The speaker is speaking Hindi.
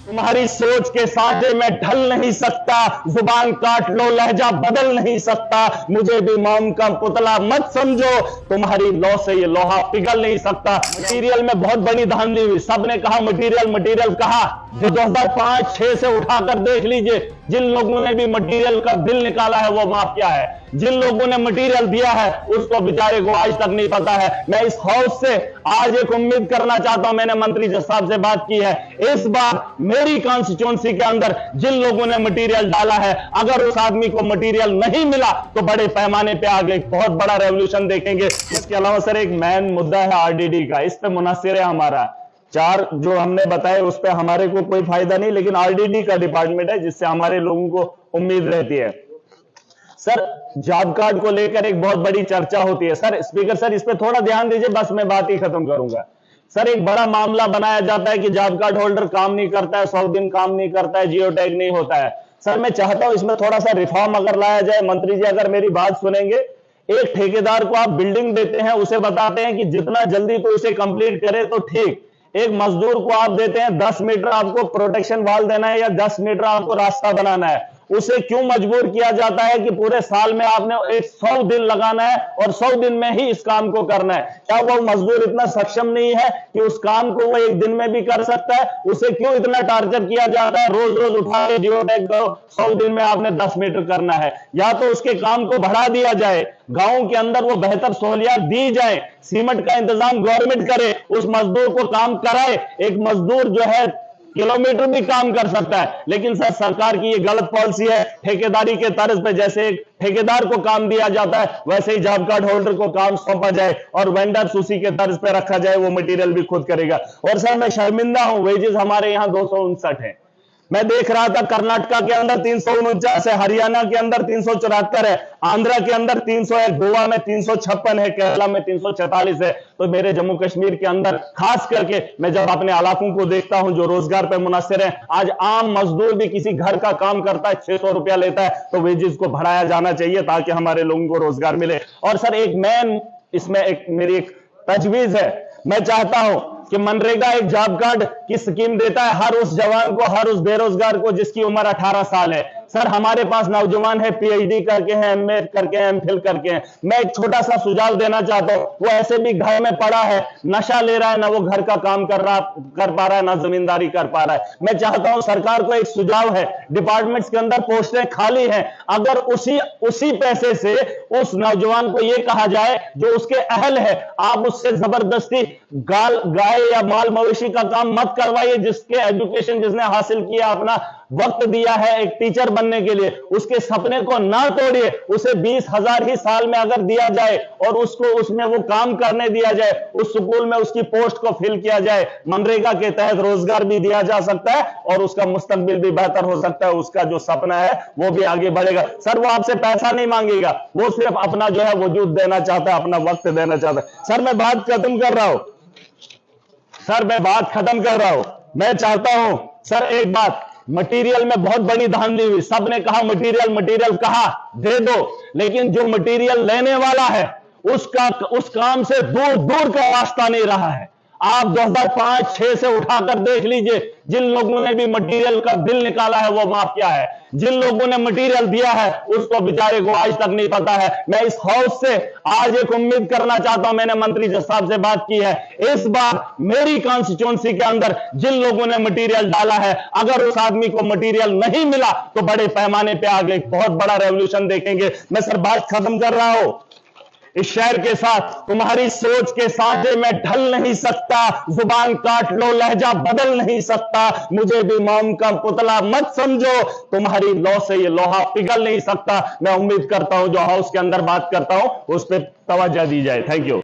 तुम्हारी सोच के साथे मैं ढल नहीं सकता, जुबान काट लो लहजा बदल नहीं सकता, मुझे भी मोम का पुतला मत समझो, तुम्हारी लौ से ये लोहा पिघल नहीं सकता। मटीरियल में बहुत बड़ी धांधली हुई, सबने कहा मटीरियल मटीरियल कहा। 2005-6 से उठाकर देख लीजिए, जिन लोगों ने भी मटीरियल का बिल निकाला है वो माफिया है, जिन लोगों ने मटीरियल दिया है उसको बेचारे को आज तक नहीं पता है। मैं इस हाउस से आज एक उम्मीद करना चाहता हूं, मैंने मंत्री जज साहब से बात की है, इस बार मेरी कॉन्स्टिट्यूंसी के अंदर जिन लोगों ने मटीरियल डाला है, अगर उस आदमी को मटीरियल नहीं मिला तो बड़े पैमाने पे आगे बहुत बड़ा रेवोल्यूशन देखेंगे। इसके अलावा सर एक मेन मुद्दा है आरडीडी का, इस पे मुनासिर है हमारा। 4 जो हमने बताए उस पे हमारे को कोई फायदा नहीं, लेकिन आरडीडी का डिपार्टमेंट है जिससे हमारे लोगों को उम्मीद रहती है। सर जॉब कार्ड को लेकर एक बहुत बड़ी चर्चा होती है। सर स्पीकर सर इस पे थोड़ा ध्यान दीजिए, बस मैं बात ही खत्म करूंगा। सर एक बड़ा मामला बनाया जाता है कि जॉब कार्ड होल्डर काम नहीं करता है, 100 दिन काम नहीं करता है, जियो टैग नहीं होता है। सर मैं चाहता हूं इसमें थोड़ा सा रिफॉर्म अगर लाया जाए। मंत्री जी अगर मेरी बात सुनेंगे, एक ठेकेदार को आप बिल्डिंग देते हैं, उसे बताते हैं कि जितना जल्दी तो उसे कंप्लीट करे तो ठीक। एक मजदूर को आप देते हैं 10 मीटर आपको प्रोटेक्शन वाल देना है या 10 मीटर आपको रास्ता बनाना है, उसे क्यों मजबूर किया जाता है कि पूरे साल में आपने 100 दिन लगाना है और 100 दिन में ही इस काम को करना है? क्या वो मजदूर इतना सक्षम नहीं है कि उस काम को वो एक दिन में भी कर सकता है? उसे क्यों इतना टार्चर किया जाता है, रोज रोज उठा के जियो टैग करो, 100 दिन में आपने 10 मीटर करना है? या तो उसके काम को बढ़ा दिया जाए, गांव के अंदर वो बेहतर सहूलियत दी जाए, सीमेंट का इंतजाम गवर्नमेंट करे, उस मजदूर को काम कराए। एक मजदूर जो है किलोमीटर भी काम कर सकता है, लेकिन सर सरकार की ये गलत पॉलिसी है। ठेकेदारी के तर्ज पे जैसे एक ठेकेदार को काम दिया जाता है, वैसे ही जॉब कार्ड होल्डर को काम सौंपा जाए और वेंडर्स उसी के तर्ज पे रखा जाए, वो मटेरियल भी खुद करेगा। और सर मैं शर्मिंदा हूं, वेजेस हमारे यहाँ 259 है। मैं देख रहा था कर्नाटका के अंदर 349 है, हरियाणा के अंदर 374 है, आंध्रा के अंदर 300 है, गोवा में 356 है, केरला में 344 है। तो मेरे जम्मू कश्मीर के अंदर खास करके मैं जब अपने इलाकों को देखता हूं जो रोजगार पे मुनस्सिर है, आज आम मजदूर भी किसी घर का काम करता है 600 रुपया लेता है, तो वेजेस को बढ़ाया जाना चाहिए ताकि हमारे लोगों को रोजगार मिले। और सर एक मैन इसमें मेरी एक तजवीज है, मैं चाहता हूं कि मनरेगा एक जॉब कार्ड की स्कीम देता है हर उस जवान को, हर उस बेरोजगार को जिसकी उम्र 18 साल है। सर हमारे पास नौजवान है, पीएचडी करके हैं, एमए करके हैं, एमफिल करके हैं। मैं एक छोटा सा सुझाव देना चाहता हूं, वो ऐसे भी घर में पड़ा है, नशा ले रहा है, ना वो घर का काम कर पा रहा है, ना जमींदारी कर पा रहा है। मैं चाहता हूं सरकार को एक सुझाव है, डिपार्टमेंट्स के अंदर पोस्टें खाली हैं, अगर उसी पैसे से उस नौजवान को यह कहा जाए जो उसके अहल है, आप उससे जबरदस्ती गाय या माल मवेशी का काम मत करवाइए, जिसके एजुकेशन जिसने हासिल किया, अपना वक्त दिया है एक टीचर बनने के लिए, उसके सपने को ना तोड़िए। उसे 20,000 ही साल में अगर दिया जाए और उसको उसमें वो काम करने दिया जाए, उस स्कूल में उसकी पोस्ट को फिल किया जाए, मनरेगा के तहत रोजगार भी दिया जा सकता है और उसका मुस्तकबिल भी बेहतर हो सकता है, उसका जो सपना है वो भी आगे बढ़ेगा। सर वो आपसे पैसा नहीं मांगेगा, वो सिर्फ अपना जो है वजूद देना चाहता है, अपना वक्त देना चाहता है। सर मैं बात खत्म कर रहा हूं, मैं चाहता हूं सर एक बात, मटेरियल में बहुत बड़ी धांधली हुई, सबने कहा मटेरियल कहा दे दो, लेकिन जो मटेरियल लेने वाला है उस काम से दूर दूर का रास्ता नहीं रहा है। आप 2005-6 से उठाकर देख लीजिए, जिन लोगों ने भी मटेरियल का बिल निकाला है वो माफिया है, जिन लोगों ने मटेरियल दिया है उसको बेचारे को आज तक नहीं पता है। मैं इस हाउस से आज एक उम्मीद करना चाहता हूं, मैंने मंत्री जज साहब से बात की है, इस बार मेरी कॉन्स्टिट्यूंसी के अंदर जिन लोगों ने मटेरियल डाला है, अगर उस आदमी को मटेरियल नहीं मिला तो बड़े पैमाने पे आगे बहुत बड़ा रेवोल्यूशन देखेंगे। मैं सर बात खत्म कर रहा हूं, इस शहर के साथ तुम्हारी सोच के साथे मैं ढल नहीं सकता, जुबान काट लो लहजा बदल नहीं सकता, मुझे भी मोम का पुतला मत समझो, तुम्हारी लौ से ये लोहा पिघल नहीं सकता। मैं उम्मीद करता हूं जो हाउस के अंदर बात करता हूं उस पर तवज्जो दी जाए। Thank you.